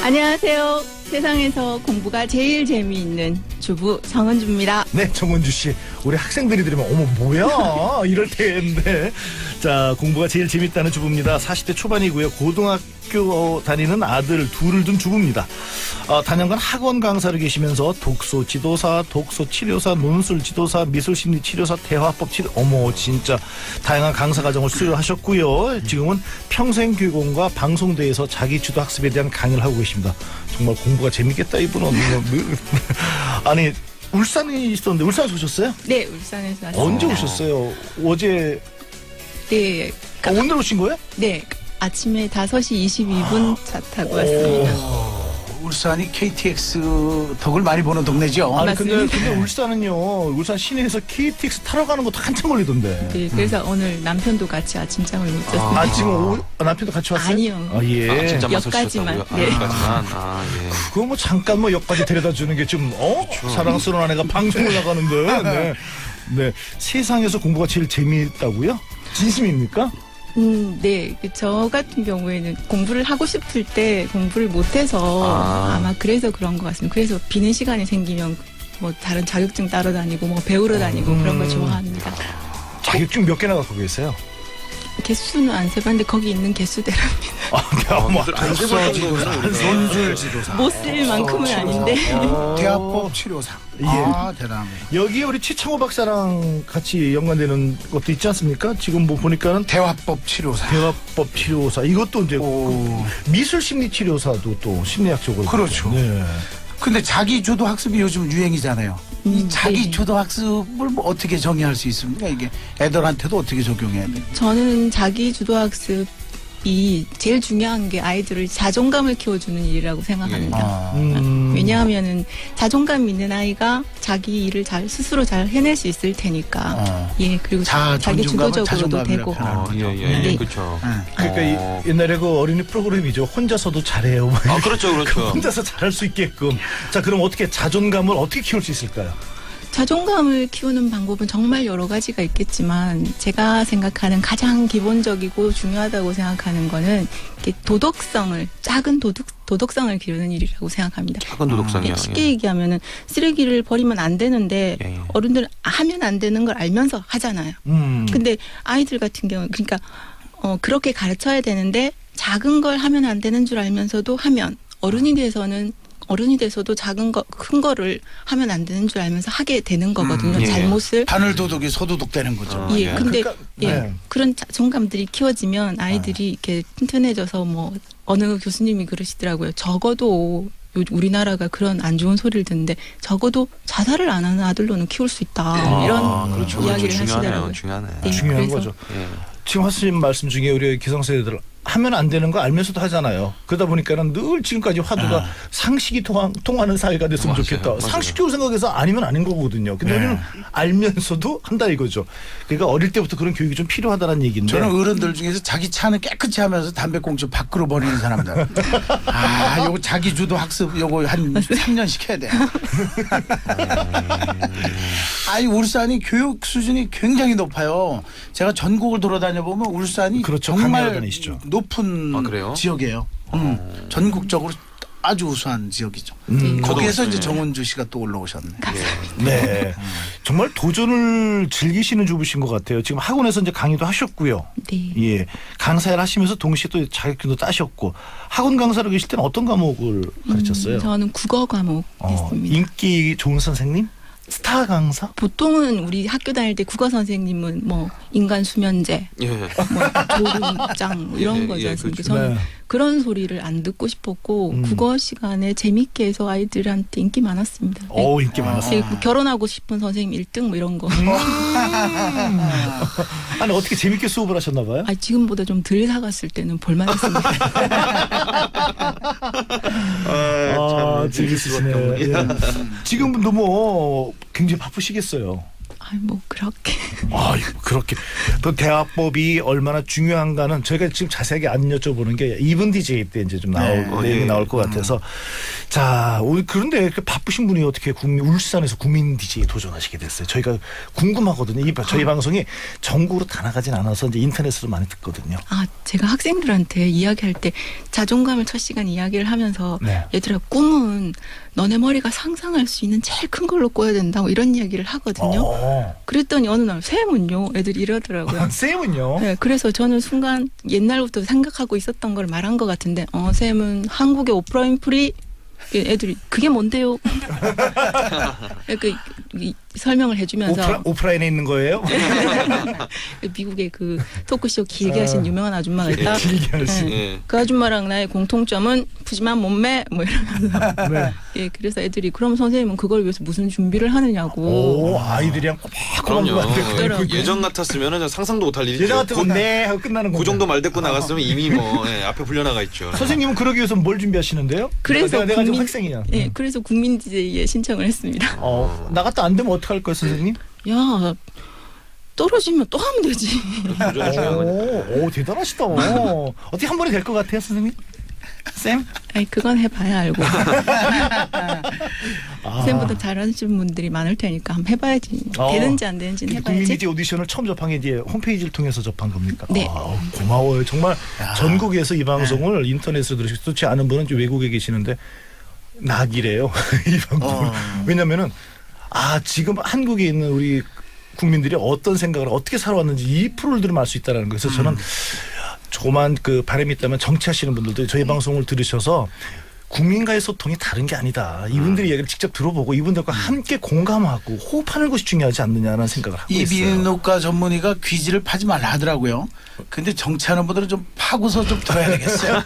안녕하세요. 세상에서 공부가 제일 재미있는 주부 정은주입니다. 네, 정은주 씨. 우리 학생들이 들으면 어머 뭐야 이럴 텐데. 자, 공부가 제일 재밌다는 주부입니다. 40대 초반이고요. 고등학교 다니는 아들 둘을 둔 주부입니다. 단연간 학원 강사를 계시면서 독서 지도사, 독서 치료사, 논술 지도사, 미술 심리 치료사, 대화법 치료, 어머 진짜 다양한 강사 과정을 수료하셨고요. 지금은 평생교육원과 방송대에서 자기주도 학습에 대한 강의를 하고 계십니다. 정말 공부가 재밌겠다 이분은. 아니 울산에 있었는데 울산에서 오셨어요? 네, 울산에서 왔습니다. 언제 오셨어요? 어제? 네. 오늘 오신 거예요? 네. 아침에 5시 22분 차 타고 왔습니다. 울산이 KTX 덕을 많이 보는 동네죠. 아니 맞습니다. 근데 울산은요, 울산 시내에서 KTX 타러 가는 것도 한참 걸리던데. 네, 그래서 오늘 남편도 같이 아침잠을 못 잤습니다. 지금 남편도 같이 왔어요? 아니요. 아, 예. 진짜만 역까지만. 서주셨다고요? 네. 역까지만. 예. 그거 뭐 잠깐 뭐 역까지 데려다 주는 게 좀 사랑스러운 아내가 방송을 나가는데. 네. 네. 세상에서 공부가 제일 재미있다고요? 진심입니까? 네. 저 같은 경우에는 공부를 하고 싶을 때 공부를 못해서 아마 그래서 그런 것 같습니다. 그래서 비는 시간이 생기면 뭐 다른 자격증 따러 다니고 뭐 배우러 다니고 그런 걸 좋아합니다. 자격증 몇 개나 갖고 계세요? 개수는 안 세봤는데 거기 있는 개수대로입니다. 어머, 독서 지도사, 논술 지도사, 못 쓸 만큼은 아닌데. 대화법 치료사. 예. 아, 대단합니다. 여기 우리 최창호 박사랑 같이 연관되는 것도 있지 않습니까? 지금 뭐 보니까는 대화법 치료사. 대화법 치료사, 이것도 이제 오. 미술 심리 치료사도 또 심리학 쪽으로. 그렇죠. 네. 근데 자기주도 학습이 요즘 유행이잖아요. 이 네. 자기주도 학습을 뭐 어떻게 정의할 수 있습니까? 이게 애들한테도 어떻게 적용해야 돼요? 저는 자기 주도학습이 제일 중요한 게 아이들을 자존감을 키워주는 일이라고 생각합니다. 아. 왜냐하면은 자존감 있는 아이가 자기 일을 스스로 잘 해낼 수 있을 테니까. 예, 그리고 자기 주도적으로도 자존감이라 되고. 예, 네. 그렇죠. 그러니까 옛날에 그 어린이 프로그램이죠. 혼자서도 잘해요. 그렇죠, 그렇죠. 혼자서 잘할 수 있게끔. 자, 그럼 어떻게 자존감을 어떻게 키울 수 있을까요? 자존감을 키우는 방법은 정말 여러 가지가 있겠지만 제가 생각하는 가장 기본적이고 중요하다고 생각하는 거는 이렇게 작은 도덕성을 기르는 일이라고 생각합니다. 작은 도덕성이요. 쉽게 얘기하면은 쓰레기를 버리면 안 되는데 예. 어른들은 하면 안 되는 걸 알면서 하잖아요. 근데 아이들 같은 경우는 그러니까 그렇게 가르쳐야 되는데 작은 걸 하면 안 되는 줄 알면서도 하면 어른이 돼서도 큰 거를 하면 안 되는 줄 알면서 하게 되는 거거든요. 예. 잘못을. 바늘 도둑이 소도둑 되는 거죠. 아, 예, 예. 근데 그러니까, 예, 네. 그런 자존감들이 키워지면 아이들이 이렇게 튼튼해져서 뭐 어느 교수님이 그러시더라고요. 적어도 우리나라가 그런 안 좋은 소리를 듣는데 적어도 자살을 안 하는 아들로는 키울 수 있다. 이런 그렇죠, 이야기를 그렇죠. 하시더라고요. 중요하네. 네, 중요한 그래서 거죠. 예. 지금 하신 말씀 중에 우리 기성세대들 하면 안 되는 거 알면서도 하잖아요. 그러다 보니까는 늘 지금까지 화두가 상식이 통하는 사회가 됐으면 맞아요, 좋겠다. 맞아요. 상식적으로 생각해서 아니면 아닌 거거든요. 근데 네. 우리는 알면서도 한다 이거죠. 그러니까 어릴 때부터 그런 교육이 좀 필요하다는 얘기인데. 저는 어른들 중에서 자기 차는 깨끗이 하면서 담배꽁초 밖으로 버리는 사람들. 요거 자기주도 학습 요거 한 3년씩 해야 돼. 울산이 교육 수준이 굉장히 높아요. 제가 전국을 돌아다녀 보면 울산이 그렇죠. 강의 정말 다니시죠. 높은 아, 그래요? 지역이에요. 전국적으로 아주 우수한 지역이죠. 거기에서 이제 정은주 씨가 또 올라오셨네. 네. 정말 도전을 즐기시는 주부신 것 같아요. 지금 학원에서 이제 강의도 하셨고요. 네. 예. 강사를 하시면서 동시에 또 자격증도 따셨고, 학원 강사로 계실 때는 어떤 과목을 가르쳤어요? 저는 국어 과목 했습니다. 인기 좋은 선생님? 스타 강사? 보통은 우리 학교 다닐 때 국어 선생님은 뭐 인간 수면제, 예. 뭐 조lum장 뭐 이런 예, 거지 예, 않습니까? 그렇죠. 저는 네. 그런 소리를 안 듣고 싶었고 국어 시간에 재밌게 해서 아이들한테 인기 많았습니다. 네. 인기 많았어요. 뭐 결혼하고 싶은 선생님 1등 뭐 이런 거. 아니, 어떻게 재밌게 수업을 하셨나 봐요? 지금보다 좀 덜 사갔을 때는 볼만했습니다. 재밌으시네요. 예. 지금도 뭐 굉장히 바쁘시겠어요. 뭐 그렇게. 그렇게 또 대화법이 얼마나 중요한가는 저희가 지금 자세하게 안 여쭤보는 게 이분 DJ 때 이제 좀 내용이 나올 것 같아서 자 그런데 이렇게 바쁘신 분이 어떻게 울산에서 국민 DJ 도전하시게 됐어요? 저희가 궁금하거든요. 저희 방송이 전국으로 다 나가진 않아서 이제 인터넷으로 많이 듣거든요. 제가 학생들한테 이야기할 때 자존감을 첫 시간 이야기를 하면서 네. 얘들아 꿈은 너네 머리가 상상할 수 있는 제일 큰 걸로 꿔야 된다고 이런 이야기를 하거든요. 그랬더니 어느 날 쌤은요 애들이 이러더라고요. 쌤은요? 네, 그래서 저는 순간 옛날부터 생각하고 있었던 걸 말한 것 같은데 쌤은 한국의 오프라인 프리 애들이 그게 뭔데요? 설명을 해주면서 오프라인에 있는 거예요? 미국의 그 토크쇼 길게 하신 유명한 아줌마가 있다. 길게 하신. 예. 그 아줌마랑 나의 공통점은 푸짐한 몸매 뭐 이러면서 네. 예 그래서 애들이 그럼 선생님은 그걸 위해서 무슨 준비를 하느냐고. 아이들이랑 그럼요. 그러더라고요. 예전 같았으면 상상도 못할 일이죠. 예전 같은 네 하고 끝나는 거. 그 정도 말 듣고 나갔으면 이미 앞에 불려나가 있죠. 선생님은 그러기 위해서 뭘 준비하시는데요? 그래서 내가 지금 학생이야. 예 그래서 국민 DJ에 신청을 했습니다. 나갔다 안 되면 어떡할 거예요, 선생님? 야 떨어지면 또 하면 되지. 도전이 중요한 거니까. 오, 대단하시다. 어떻게 한 번에 될 것 같아요, 선생님? 쌤? 아니 그건 해봐야 알고. 쌤보다 잘하시는 분들이 많을 테니까 한번 해봐야지. 되는지 안 되는지는 해봐야지. 국민미디 오디션을 처음 접한 게 이제 홈페이지를 통해서 접한 겁니까? 네. 고마워요. 정말 전국에서 이 방송을 인터넷으로 들으시고 좋지 않은 분은 이제 외국에 계시는데 낙이래요. 이 방송. 왜냐면은 지금 한국에 있는 우리 국민들이 어떤 생각을 어떻게 살아왔는지 이 프로를 들으면 알 수 있다는 거예요. 그래서 저는 조그만 그 바람이 있다면 정치하시는 분들도 저희 방송을 들으셔서 국민과의 소통이 다른 게 아니다. 이분들의 이야기를 직접 들어보고 이분들과 함께 공감하고 호흡하는 것이 중요하지 않느냐는 생각을 하고 있어요. 이비인후과 전문의가 귀지를 파지 말라 하더라고요. 근데 정치하는 분들은 좀 파고서 좀 들어야 되겠어요.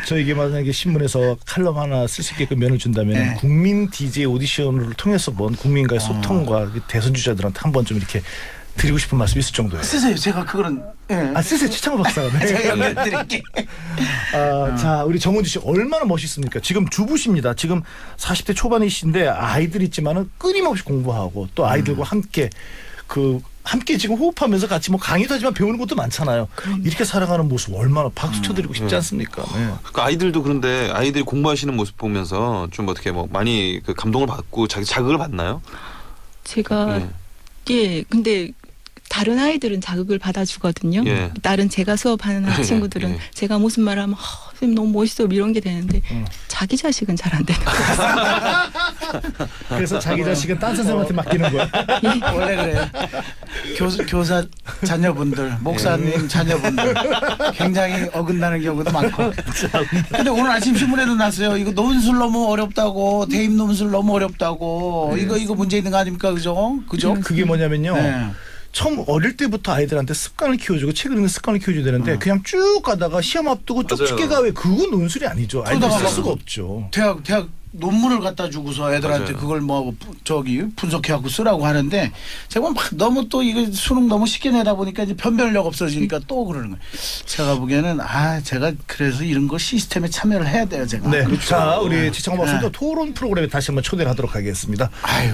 저에게 만약에 신문에서 칼럼 하나 쓸 수 있게끔 면을 준다면 국민 DJ 오디션을 통해서 본 국민과의 소통과 대선 주자들한테 한번 좀 이렇게 드리고 싶은 말씀이 있을 정도예요. 쓰세요. 제가 그거는 쓰세요. 최창호 박사가. 제가 연결드릴게. 자, 우리 정은주 씨 얼마나 멋있습니까? 지금 주부십니다. 지금 40대 초반이신데 아이들 있지만은 끊임없이 공부하고 또 아이들과 함께 함께 지금 호흡하면서 같이 뭐 강의도 하지만 배우는 것도 많잖아요. 이렇게 살아가는 모습 얼마나 박수 쳐드리고 싶지 않습니까? 네. 그러니까 아이들도 그런데 아이들이 공부하시는 모습 보면서 좀 어떻게 많이 그 감동을 받고 자극을 받나요? 제가 근데 다른 아이들은 자극을 받아주거든요. 다른 제가 수업하는 친구들은 제가 무슨 말 하면 선생님 너무 멋있어 이런 게 되는데 자기 자식은 잘 안 되는 거예요. 그래서 자기 자식은 딴 선생님한테 맡기는 거예요. 원래 그래요. 교사 자녀분들, 목사님 자녀분들 굉장히 어긋나는 경우도 많고. 근데 오늘 아침 신문에도 났어요. 이거 논술 너무 어렵다고, 대입 논술 너무 어렵다고. 이거 문제 있는 거 아닙니까, 그죠? 그게 뭐냐면요. 처음 어릴 때부터 아이들한테 습관을 키워주고 책을 읽는 습관을 키워줘야 되는데 그냥 쭉 가다가 시험 앞두고 쪽집게가 왜 그건 논술이 아니죠. 아이들 쓸 수가 없죠. 대학 논문을 갖다 주고서 애들한테 그걸 분석해갖고 쓰라고 하는데 제가 막 너무 또 이거 수능 너무 쉽게 내다 보니까 이제 변별력 없어지니까 또 그러는 거예요. 제가 보기에는 제가 그래서 이런 거 시스템에 참여를 해야 돼요, 제가. 네. 자, 우리 지창호 박사도 토론 프로그램에 다시 한번 초대를 하도록 하겠습니다.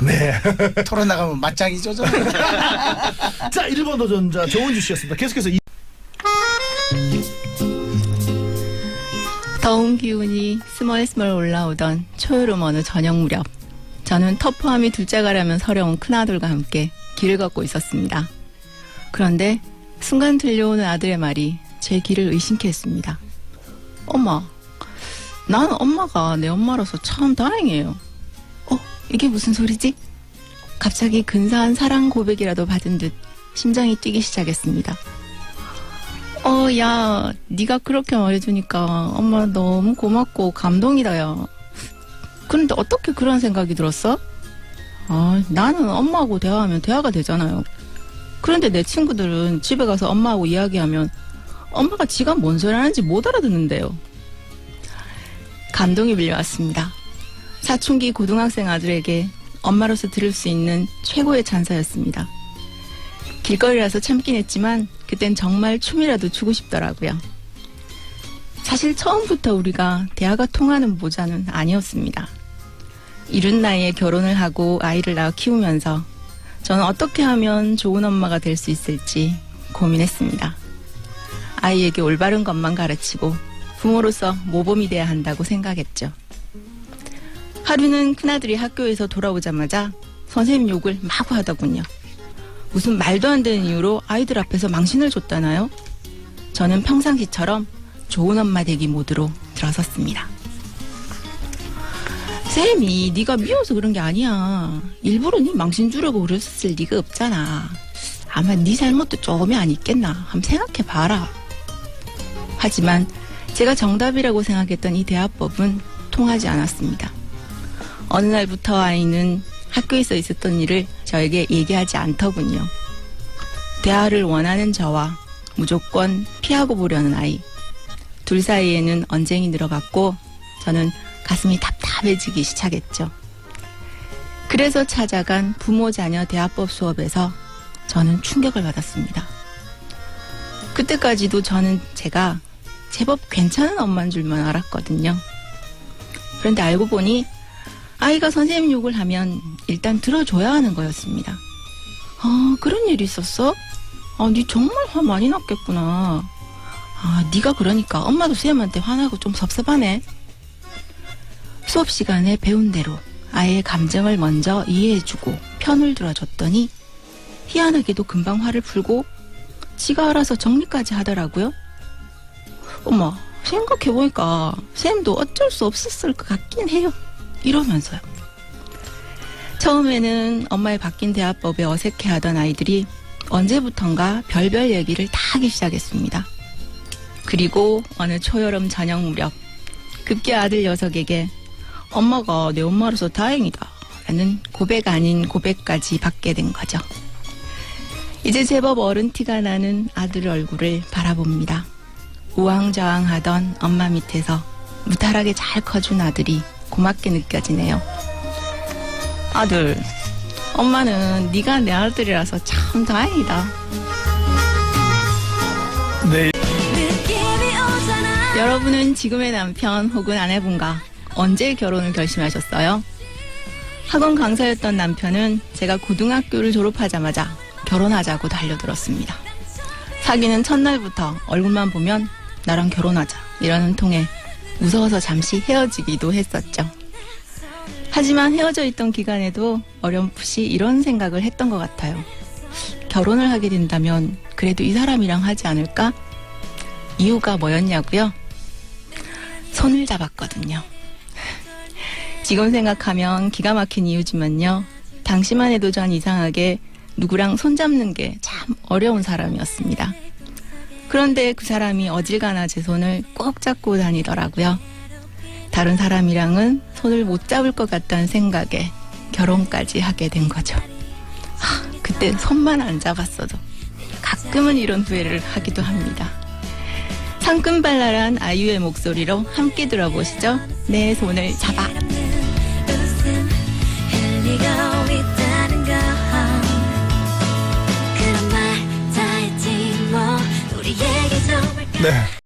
네. 토론 나가면 맞짱이죠, 저. 자, 1번 도전자 정은주 씨였습니다. 계속해서 더운 기운이 스멀스멀 올라오던 초여름 어느 저녁 무렵 저는 터프함이 둘째가라면 서러운 큰아들과 함께 길을 걷고 있었습니다. 그런데 순간 들려오는 아들의 말이 제 길을 의심케 했습니다. 엄마, 나는 엄마가 내 엄마라서 참 다행이에요. 이게 무슨 소리지? 갑자기 근사한 사랑 고백이라도 받은 듯 심장이 뛰기 시작했습니다. 야, 네가 그렇게 말해주니까 엄마 너무 고맙고 감동이다, 야. 그런데 어떻게 그런 생각이 들었어? 나는 엄마하고 대화하면 대화가 되잖아요. 그런데 내 친구들은 집에 가서 엄마하고 이야기하면 엄마가 지가 뭔 소리 하는지 못 알아듣는데요. 감동이 밀려왔습니다. 사춘기 고등학생 아들에게 엄마로서 들을 수 있는 최고의 찬사였습니다. 길거리라서 참긴 했지만 그땐 정말 춤이라도 추고 싶더라고요. 사실 처음부터 우리가 대화가 통하는 모자는 아니었습니다. 이른 나이에 결혼을 하고 아이를 낳아 키우면서 저는 어떻게 하면 좋은 엄마가 될 수 있을지 고민했습니다. 아이에게 올바른 것만 가르치고 부모로서 모범이 돼야 한다고 생각했죠. 하루는 큰아들이 학교에서 돌아오자마자 선생님 욕을 마구 하더군요. 무슨 말도 안 되는 이유로 아이들 앞에서 망신을 줬다나요? 저는 평상시처럼 좋은 엄마 되기 모드로 들어섰습니다. 쌤이 네가 미워서 그런 게 아니야. 일부러 네 망신 주려고 그랬을 리가 없잖아. 아마 네 잘못도 조금이 안 있겠나. 한번 생각해봐라. 하지만 제가 정답이라고 생각했던 이 대화법은 통하지 않았습니다. 어느 날부터 아이는 학교에서 있었던 일을 저에게 얘기하지 않더군요. 대화를 원하는 저와 무조건 피하고 보려는 아이. 둘 사이에는 언쟁이 늘어갔고 저는 가슴이 답답해지기 시작했죠. 그래서 찾아간 부모 자녀 대화법 수업에서 저는 충격을 받았습니다. 그때까지도 저는 제가 제법 괜찮은 엄마인 줄만 알았거든요. 그런데 알고 보니 아이가 선생님 욕을 하면 일단 들어줘야 하는 거였습니다. 그런 일이 있었어? 네 정말 화 많이 났겠구나. 네가 그러니까 엄마도 쌤한테 화나고 좀 섭섭하네. 수업 시간에 배운 대로 아이의 감정을 먼저 이해해주고 편을 들어줬더니 희한하게도 금방 화를 풀고 지가 알아서 정리까지 하더라고요. 어머, 생각해보니까 쌤도 어쩔 수 없었을 것 같긴 해요. 이러면서요. 처음에는 엄마의 바뀐 대화법에 어색해하던 아이들이 언제부턴가 별별 얘기를 다 하기 시작했습니다. 그리고 어느 초여름 저녁 무렵 급기 아들 녀석에게 엄마가 내 엄마로서 다행이다 라는 고백 아닌 고백까지 받게 된 거죠. 이제 제법 어른 티가 나는 아들 얼굴을 바라봅니다. 우왕좌왕하던 엄마 밑에서 무탈하게 잘 커준 아들이 고맙게 느껴지네요. 아들, 엄마는 네가 내 아들이라서 참 다행이다. 네. 여러분은 지금의 남편 혹은 아내분과 언제 결혼을 결심하셨어요? 학원 강사였던 남편은 제가 고등학교를 졸업하자마자 결혼하자고 달려들었습니다. 사귀는 첫날부터 얼굴만 보면 나랑 결혼하자 이러는 통에 무서워서 잠시 헤어지기도 했었죠. 하지만 헤어져 있던 기간에도 어렴풋이 이런 생각을 했던 것 같아요. 결혼을 하게 된다면 그래도 이 사람이랑 하지 않을까? 이유가 뭐였냐고요? 손을 잡았거든요. 지금 생각하면 기가 막힌 이유지만요. 당시만 해도 전 이상하게 누구랑 손잡는 게 참 어려운 사람이었습니다. 그런데 그 사람이 어딜 가나 제 손을 꼭 잡고 다니더라고요. 다른 사람이랑은 손을 못 잡을 것 같다는 생각에 결혼까지 하게 된 거죠. 그때 손만 안 잡았어도 가끔은 이런 후회를 하기도 합니다. 상큼발랄한 아이유의 목소리로 함께 들어보시죠. 내 손을 잡아. 네.